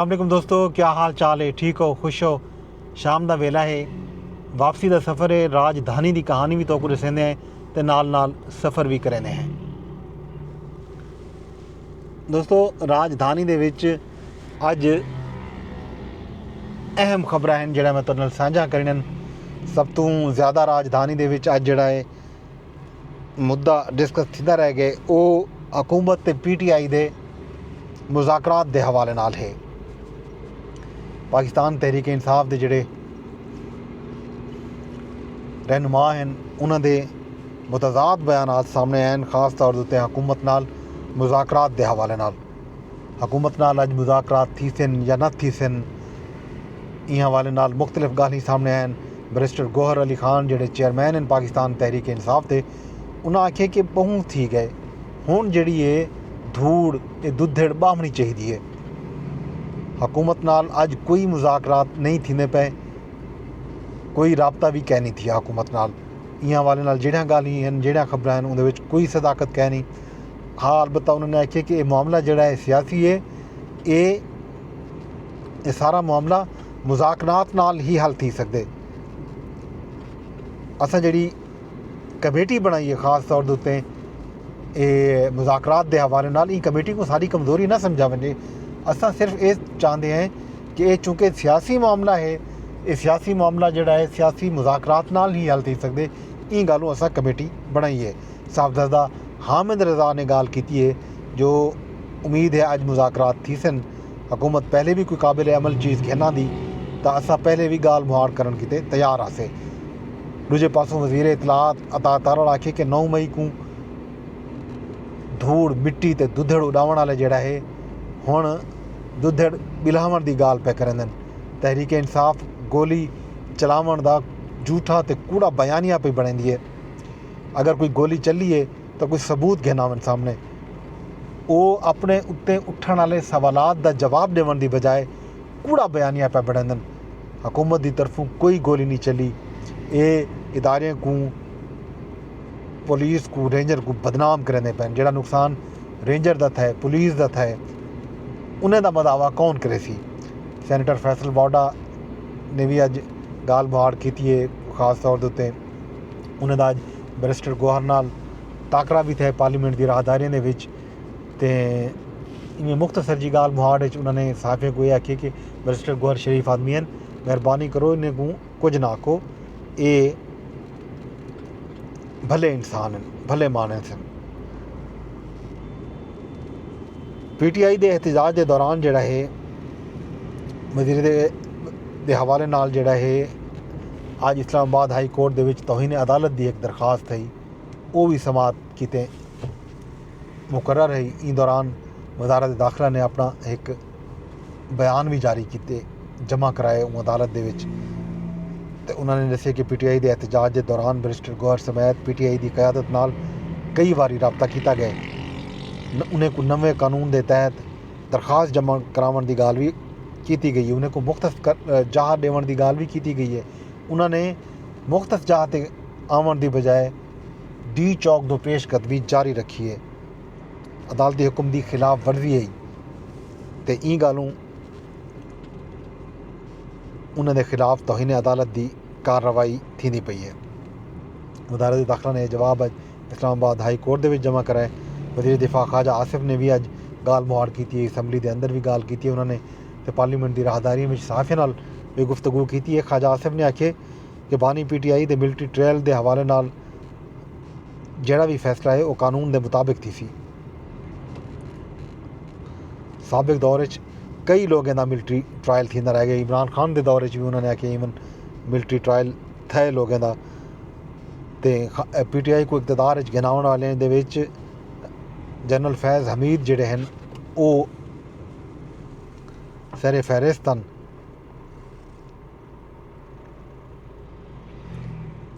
अस्सलाम दोस्तों, क्या हाल चाल है? ठीक हो, खुश हो? शाम का वेला है, वापसी का सफ़र है। राजधानी की कहानी भी तो रसेंदे हैं तो नाल सफ़र भी करेंदे हैं। दोस्तों, राजधानी दे विच अज अहम खबर हैं जिहड़ा मैं तुहाडे नाल साझा करन। सब तो ज़्यादा राजधानी दे विच अज जिहड़ा है मुद्दा डिस्कस थींदा रह गए वो हुकूमत ते PTI दे मुज़ाकरात दे हवाले नाल है। पाकिस्तान तहरीक इंसाफ के जोड़े रहनुमा हैं उन्होंने मुतजाद बयानात सामने आए, खास तौर पर हुकूमत नाल मुज़ाकरात के हवाले नाल। हुकूमत नाल अज मुज़ाकरात थी सन या न थी सन, इन हवाले नाल मुख्तलिफ गाल्हियां सामने आए। बैरिस्टर गौहर अली खान जोड़े चेयरमैन हैं पाकिस्तान तहरीक इंसाफ के, उन्हें आखे कि बहुत थी गए, हुण जिहड़ी ये धूड़ ये दुद्धड़ बाहमनी चाहिए है। हुकूमत नाल अज कोई मुज़ाकरात नहीं थींदे पे, कोई राबता भी कह नहीं थी हुकूमत नाल। इन हवाले नाल जिहड़ियां गाल्हियां हैं जिहड़ियां खबरां हैं उहदे विच कोई सदाकत कह नहीं। हाँ, अलबत्ता उन्होंने आखे कि यह मामला जिहड़ा है सियासी है, ये सारा मामला मुज़ाकरात नाल ही हल थी सकदे। असां जिहड़ी कमेटी बनाई है खास तौर के उत्ते ये मुज़ाकरात के हवाले नाल, इन कमेटी को सारी कमज़ोरी ना समझा वञे। असां सिर्फ ये चाहते हैं कि ये चूँकि सियासी मामला है, ये सियासी मामला जिहड़ा है सियासी मुज़ाकरात नाल ही हल थी सकदे। इन गल्लों असां कमेटी बनाई है। साहबजादा हामिद रज़ा ने गाल की है जो उम्मीद है अज मुज़ाकरात थी सन। हुकूमत पहले भी कोई काबिल अमल चीज़ कहना दी तो असां पहले भी गाल मुहार करन किते तैयार आसे। दूजे पासों वज़ीर इतलात अता तारड़ आखे कि 9 मई को धूड़ मिट्टी ते दुद्धड़ उड़ावण वाले जिहड़ा है हुण दुद्धड़ बिलावण की गाल पे करन। तहरीक इंसाफ गोली चलावण दा झूठा ते कूड़ा बयानिया पे बनेंदी है। अगर कोई गोली चली है तो कोई सबूत घेनावन सामने, वो अपने उत्ते उठण वाले सवालात का जवाब देवन की बजाय कूड़ा बयानिया पे बनेंदन। हुकूमत की तरफों कोई गोली नहीं चली। ये इदारे को, पुलिस को, रेंजर को बदनाम करेंदे पैन। जिहड़ा नुकसान रेंजर का था, पुलिस का था, उन्हें दा मदावा कौन करे सी। सैनेटर फैसल बॉडा ने भी अज गाल मुहार की है खास तौर के उत्ते। उन्हें दा अज बैरिस्टर गौहर नाल टाकरा भी थे पार्लीमेंट की राहदारियों के विच। ते इवें मुख्तसर जी गाल मुहार उन्होंने सहाफ़ियों को यह आखी कि बैरिस्टर गौहर शरीफ आदमी हैं, मेहरबानी करो इन्हें को कुछ ना आखो, ये भले इंसान हैं, भले मानस हैं। PTI के एहतजाज के दौरान जिहड़ा है वज़ीर दे हवाले नाल जिहड़ा है अज इस्लामाबाद हाई कोर्ट दे विच तौहीन अदालत की एक दरखास्त थी, वो भी समात किते मुकर्रर है। इन दौरान वज़ारत दाखिला ने अपना एक बयान भी जारी किए जमा कराए अदालत दे विच। ते उन्होंने दस्सिया कि PTI के एहतजाज के दौरान बैरिस्टर गौहर समेत PTI की क्यादत नाल कई बारी रबता किया गया। उन्हें को नवे कानून के तहत दरखास्त जमा करावन की गाल भी की गई है। उन्हें को मुख्तस जहा देवन की गाल भी की गई है। उन्होंने मुख्तस जहा ते आवन की बजाय D चौक दो पेशकदमी जारी रखी है। अदालती हुक्म की खिलाफ वर्जी है तो इन गालों उन्होंने खिलाफ तौहीन अदालत की कार्रवाई थी पई है। वज़ारत दाखिला ने जवाब अज इस्लामाबाद हाई कोर्ट के जमा कराए। वज़ीर दिफा ख्वाजा आसिफ ने भी अज गाल मुहार की है, असैम्बली के अंदर भी गाल की है। उन्होंने तो पार्लीमेंट की राहदारी में सहाफ़ियों नाल भी गुफ्तगू की है। ख्वाजा आसिफ ने आखे कि बानी PTI के मिलिट्री ट्रायल के हवाले नाल जिहड़ा भी फैसला है वो कानून के मुताबिक थी सी। साबिक दौर कई लोगों का मिलिट्री ट्रायल थींदा रह गया। इमरान खान के दौर भी उन्होंने आखे इवन मिलिट्री ट्रायल थे लोगों का। तो PTI को इकतदार गिनावन वाले दे विच जनरल फैज़ हमीद जिहड़े हैं वो सरे फहरिस्त हैं।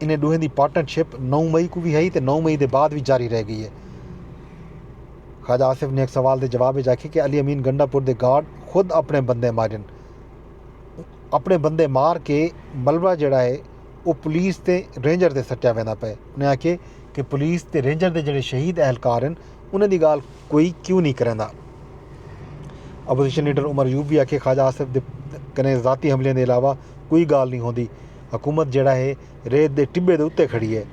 इन्हें दोहें की पार्टनरशिप 9 मई को भी है तो 9 मई के बाद भी जारी रह गई है। ख्वाजा आसिफ ने एक सवाल के जवाब में आखी कि अली अमीन गंडापुर के गार्ड खुद अपने बंदे मारन, अपने बंदे मार के मलबा जिहड़ा है वो पुलिस ते रेंजर ते सट्टिया वेंदा पे। उन्हें आखे कि पुलिस ते रेंजर के जिहड़े शहीद एहलकार हैं उन्हें दी गाल कोई क्यों नहीं करेंदा। अपोजिशन लीडर उमर अयूब भी आखे ख्वाजा आसिफ दे कने ज़ाती हमले के अलावा कोई गाल नहीं होती। हुकूमत जड़ा है रेत के टिब्बे के उत्ते खड़ी है।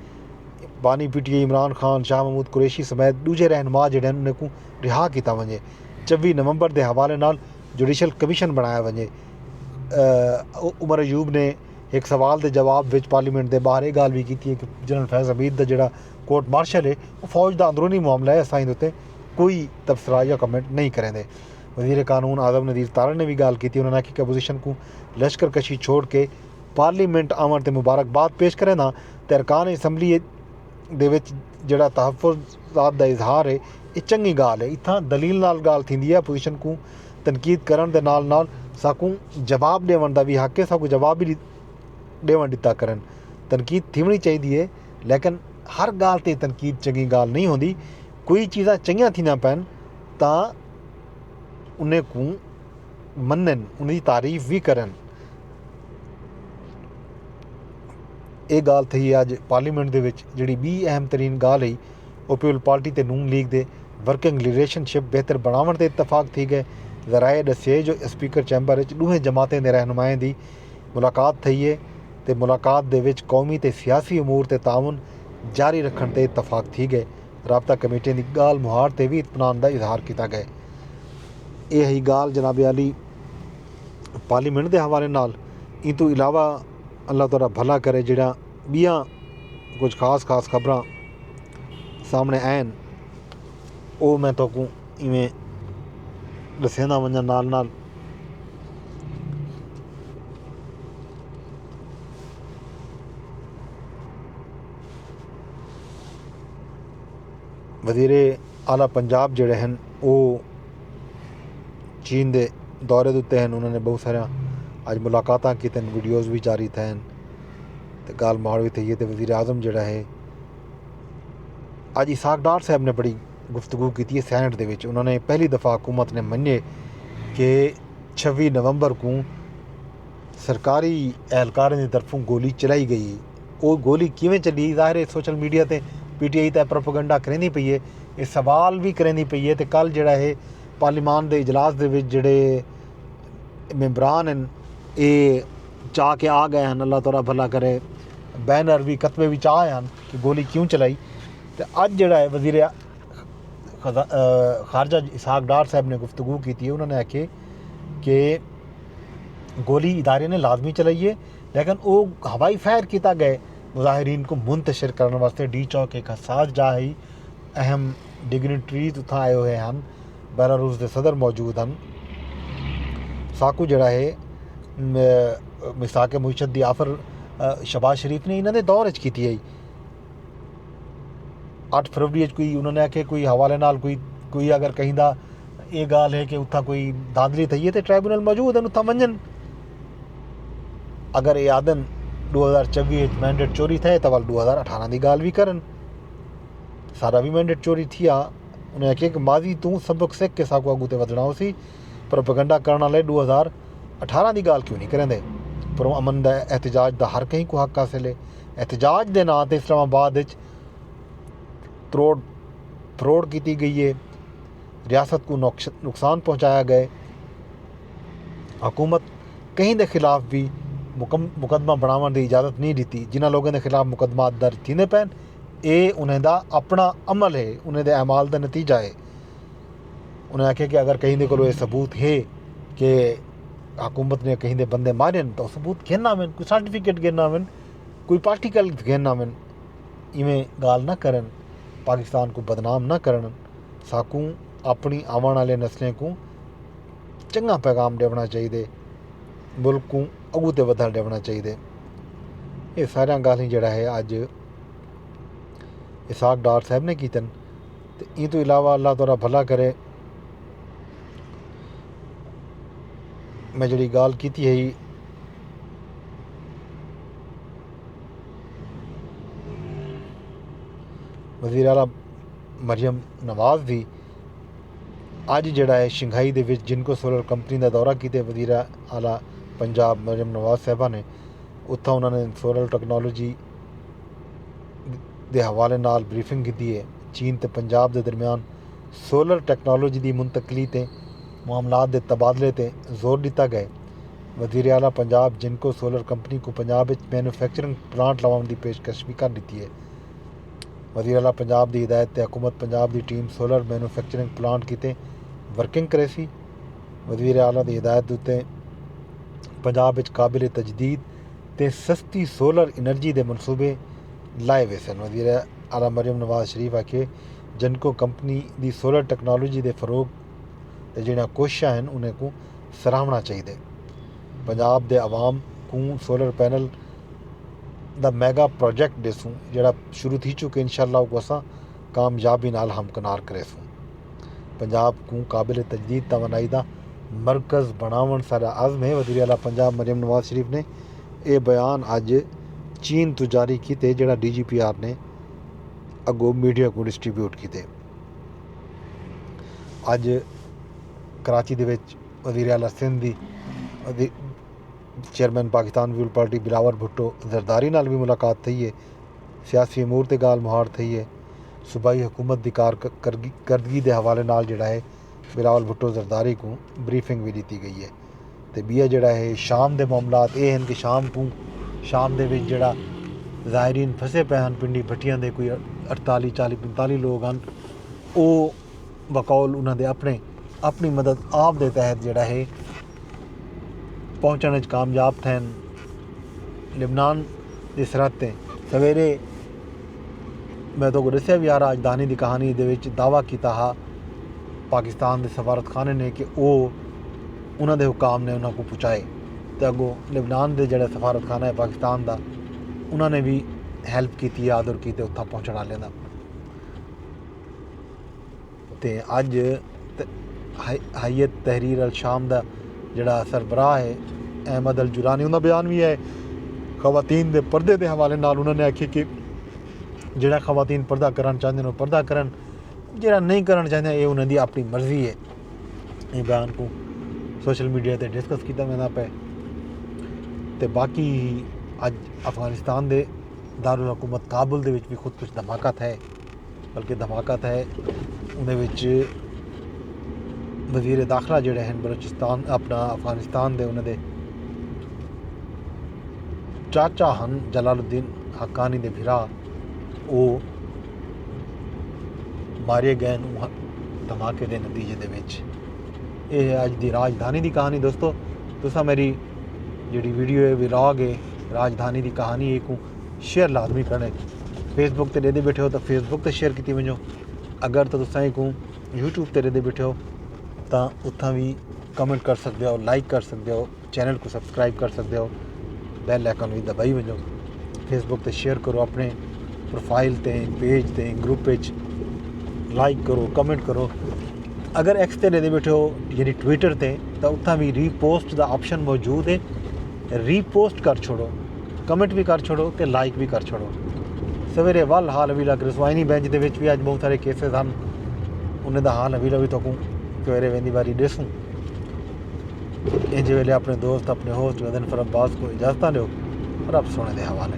बानी PTI इमरान खान, शाह महमूद कुरैशी समेत दूजे रहनुमा जड़े उन्हें को रिहा किया वजे। 24 नवंबर के हवाले नाल जुडिशल कमीशन बनाया वजे। उमर अयूब ने एक सवाल के जवाब में पार्लीमेंट के बाहर यह गल भी की है कि जनरल फैज़ हमीद का जोड़ा कोर्ट मार्शल है वो फौज का अंदरूनी मामला है, असां उत्ते कोई तबसरा या कमेंट नहीं करेंगे। वज़ीर कानून आज़म नज़ीर तारड़ ने भी गल की। उन्होंने आखी कि अपोजिशन को लश्कर कशी छोड़ के पार्लीमेंट आवन ते मुबारकबाद पेश करें ना तो अरकान असैम्बली दे विच जिहड़ा तहफ़्फ़ुज़ात दा इजहार है ये चंगी गाल है। इत्थां दलील नाल गाल थींदी है। अपोजिशन को तनकीद करन दे नाल नाल साकू जवाब देवन दा भी हक है, साकू जवाब भी देवन दिता करन। तनकीद थीवनी चाहिए लेकिन हर गाल ते तनकीद चंगी गाल नहीं होंदी। कोई चीज़ां चंगियां थी ना पैन तां उन्हें को मनन, उनकी तारीफ भी करन। ये गाल थी अज पार्लीमेंट दे विच जिहड़ी बी अहम तरीन गाल है वो पीपल पार्टी ते नून लीग दे वर्किंग रिलेशनशिप बेहतर बनावन ते इतफाक थी गए। ज़राए दसे जो स्पीकर चैंबर दूहें जमातें के रहनुमाएं की मुलाकात थी है तो मुलाकात दे विच कौमी ते सियासी अमूर ते ताउन जारी रखने ते इतफाक थी गए। राबता कमेटियों की गाल मुहार ते भी इत्मीनान का इजहार किया गया। यह ही गाल जनाब अली पार्लीमेंट के हवाले नाल। इन तो इलावा अल्लाह तआला भला करे जिहड़ा बियां कुछ खास खबरां सामने आन वो मैं तो इवें दस्सदा वंजा नाल नाल। वज़ीर आला पंजाब जिहड़े हैं वो चीन के दौरे के उत्ते हैं। उन्होंने बहुत सारा अज मुलाकातां कीतियां, वीडियोज़ भी जारी थैन तो गाल माड़ भी थी है। तो वज़ीर आज़म जिहड़ा है अज इसाक डार साहब ने बड़ी गुफ्तगू की है सैनेट दे विच। उन्होंने पहली दफ़ा हुकूमत ने मन्ने कि 26 नवंबर को सरकारी एहलकारों की तरफों गोली चलाई गई। वो गोली किवें चली ज़ाहिर है सोशल मीडिया ते PTI ते प्रोपेगेंडा करेंदी पई है, ये सवाल भी करेंदी पई है। तो कल जिहड़ा है पार्लीमान के इजलास दे विच जिहड़े मैंबरान हैं ये चाह के आ गए हैं, अल्लाह तआला भला करे, बैनर भी कतबे भी चाह हैं कि गोली क्यों चलाई। तो अज जिहड़ा है वज़ीर खारजा इसाक डार साहब ने गुफ्तगू की है। उन्होंने आखे कि गोली इदारे ने लाजमी चलाई है लेकिन वो हवाई फायर किया गए मुजाहिरीन को मुंतशिर करने वास्ते। डी चौक एक हसास जा ही अहम डिग्निटरीज उत्थां आए हुए हैं, बेलारूस के सदर मौजूद हैं। साकू जड़ा है मिसाक मुशद की आफर शहबाज शरीफ ने इन्होंने दौर की है। 8 फरवरी कोई उन्होंने आखे कोई हवाले नाल कोई अगर कहीं दा ये गाल है कि उत्था कोई धांधली थी है तो ट्राइब्यूनल मौजूद है उत्था मंजन। अगर ये आदन 2024 मैंडेट चोरी थे तो 2018 की गाल भी करन, सारा भी मैंडेट चोरी थी। उन्हें आखे कि माजी तू सबक सिख के साकू अगू ते वधना उसी प्रोपेगेंडा करने वाले 2018 की गाल क्यों नहीं करेंदे। पर अमन का एहतजाज का हर कहीं को हक हासिल है। एहतजाज के नाँ से इस्लामाबाद फरोड़ की गई है, रियासत को नुकसान पहुँचाया गया। हुकूमत कहीं के खिलाफ भी मुकदमा बनाने की इजाज़त नहीं दी। जिन्होंने लोगों के खिलाफ मुकदमा दर्ज थींदे पैन ये उन्हें दा अपना अमल है, उन्हें दे अमाल का नतीजा है। उन्हें आखे कि अगर कहीं दे कोई सबूत है कि हुकूमत ने कहीं दे बंदे मारे तो सबूत गिनना वन, कोई सर्टिफिकेट गिनना वन, कोई पार्टिकल गिनना वन। इवें गाल ना करन, पाकिस्तान को बदनाम ना करन। साकू अपनी आने वाले नस्लें को चंगा पैगाम देना चाहिए, मुल्क को अगू ते वधण देना चाहिए। ये सारिया गालें जड़ा है अज इसाक डार साहब ने कीतन। तो इन तो इलावा अल्लाह तआला भला करे मैं जी गाल की है वज़ीर आला मरियम नवाज़ दी अज जड़ा है शंघाई दे विच जिनको सोलर कंपनी का दौरा किया वज़ीर आला पंजाब मरियम नवाज़ साहबा ने उत्थां उन्होंने सोलर टैक्नोलॉजी के हवाले नाल ब्रीफिंग की है। चीन ते पंजाब के दरमियान सोलर टैक्नोलॉजी की मुंतकली ते मामलात के तबादले ते जोर दिता गया। वज़ीर आला पंजाब जिनको सोलर कंपनी को पंजाब मैन्युफैक्चरिंग प्लांट लवाने की पेशकश भी कर दी है। वज़ीर आला पंजाब की हिदायत ते हुकूमत पंजाब की टीम सोलर मैन्युफैक्चरिंग प्लांट किते वर्किंग करे सी। वज़ीर आला की हिदायत उत्ते पंजाब काबिल तजदीद ते सस्ती सोलर एनर्जी के मनसूबे लाए वे सन। वज़ीर आला मरियम नवाज शरीफ आखे जिनको कंपनी की सोलर टैक्नोलॉजी के फरोग ते जिहड़ियां कोशिशां हैं उन्हें को सराहना चाहिए। पंजाब के आवाम को सोलर पैनल दा मैगा प्रोजेक्ट ॾिसूं जड़ा शुरू थी चुके इंशाअल्लाह को असां कामयाबी नाल हमकनार करेसूं। पंजाब को काबिल तजदीद तवानाई दा मरकज़ बनावन सारा आज़म है। वज़ीर आला पंजाब मरियम नवाज शरीफ ने यह बयान अज चीन तो जारी किए जड़ा DGPR ने अगो मीडिया को डिस्ट्रीब्यूट किए। अज कराची दे विच वज़ीर आला सिंध दी चेयरमैन पाकिस्तान पीपल पार्टी बिलावल भुट्टो जरदारी नाल भी मुलाकात थी है। सियासी अमूर ते गाल मुहार थी है। सूबाई हुकूमत की कारकरदगी के हवाले नाल जड़ा है बिलावल भुट्टो जरदारी को ब्रीफिंग भी दी गई है। तो बीआ जड़ा है शाम के मामलात ये हैं कि शाम के विच जड़ा ज़ायरीन फसे पे हैं पिंडी भट्टियां दे कोई 48 40 45 लोग हैं। वो बकौल उन्होंने अपनी मदद आप दे तहत जड़ा है पहुँचने कामयाब थे। लिबनान की सरहद सवेरे मैं तो दसिया भी आ राजधानी की कहानी दे विच दावा किया हा पाकिस्तान के सफारत खाने ने कि वो उन्होंने हुकाम ने उन्होंने को पहुँचाए। तो अगों लिबनान के जोड़ा सफारत खाना है पाकिस्तान का उन्होंने भी हैल्प की आदर की उत्था पहुँचने वाले का। तो अज हैयत तहरीर अल शाम का जड़ा सरबराह है अहमद अल जुलानी उनका बयान भी है। खवातीन के पर्दे के हवाले नाल उन्होंने आखी कि जिहड़ा खवातीन पर्दा करना चाहते हैं पर्दा करन, जिहड़ा नहीं करना चाहते ये उन्होंने अपनी मर्जी है। ये बयान को सोशल मीडिया पर डिस्कस किया वेंदा पे। तो बाकी अज अफगानिस्तान के दारुल हुकूमत काबुल दे विच भी खुद कुछ धमाका है, बल्कि धमाका है उन्हें वज़ीर दाखिला जोड़े हैं बलोचिस्तान अपना अफगानिस्तान के उन्होंने चाचा हैं जलालुद्दीन हक्कानी के भिरा वो मारे गए धमाके के नतीजे दे विच। ये है अज की राजधानी की कहानी। दोस्तों तुसा मेरी जी वीडियो है व्लॉग है राजधानी की कहानी एक शेयर लाजमी करने। फेसबुक पर दे बैठे हो तो फेसबुक पर शेयर की वजो। अगर तो तुसा को यूट्यूब पर दे बैठे हो तो उत्था भी कमेंट कर सकते हो, लाइक कर सकते हो, चैनल को सबसक्राइब कर सकते हो, बैल आइकन भी दबाई वजो। फेसबुक पर शेयर करो, अपने प्रोफाइल ते पेज ते ग्रुप पेज लाइक करो, कमेंट करो। अगर एक्स ते दे बैठे हो यानी ट्विटर ते तो उत्था भी रीपोस्ट का ऑप्शन मौजूद है। रीपोस्ट कर छोड़ो, कमेंट भी कर छोड़ो तो लाइक भी कर छोड़ो। सवेरे वल हाल हवीला रसवाइनी बेंच के भी अज बहुत सारे केसेस हैं उन्हें का हाल हवीला भी तो सवेरे वेंदी बारी ॾिसूं। इंज वेले अपने दोस्त अपने होस्ट गदनफर अब्बास को इजाज़त दो। रब सोने के हवाले।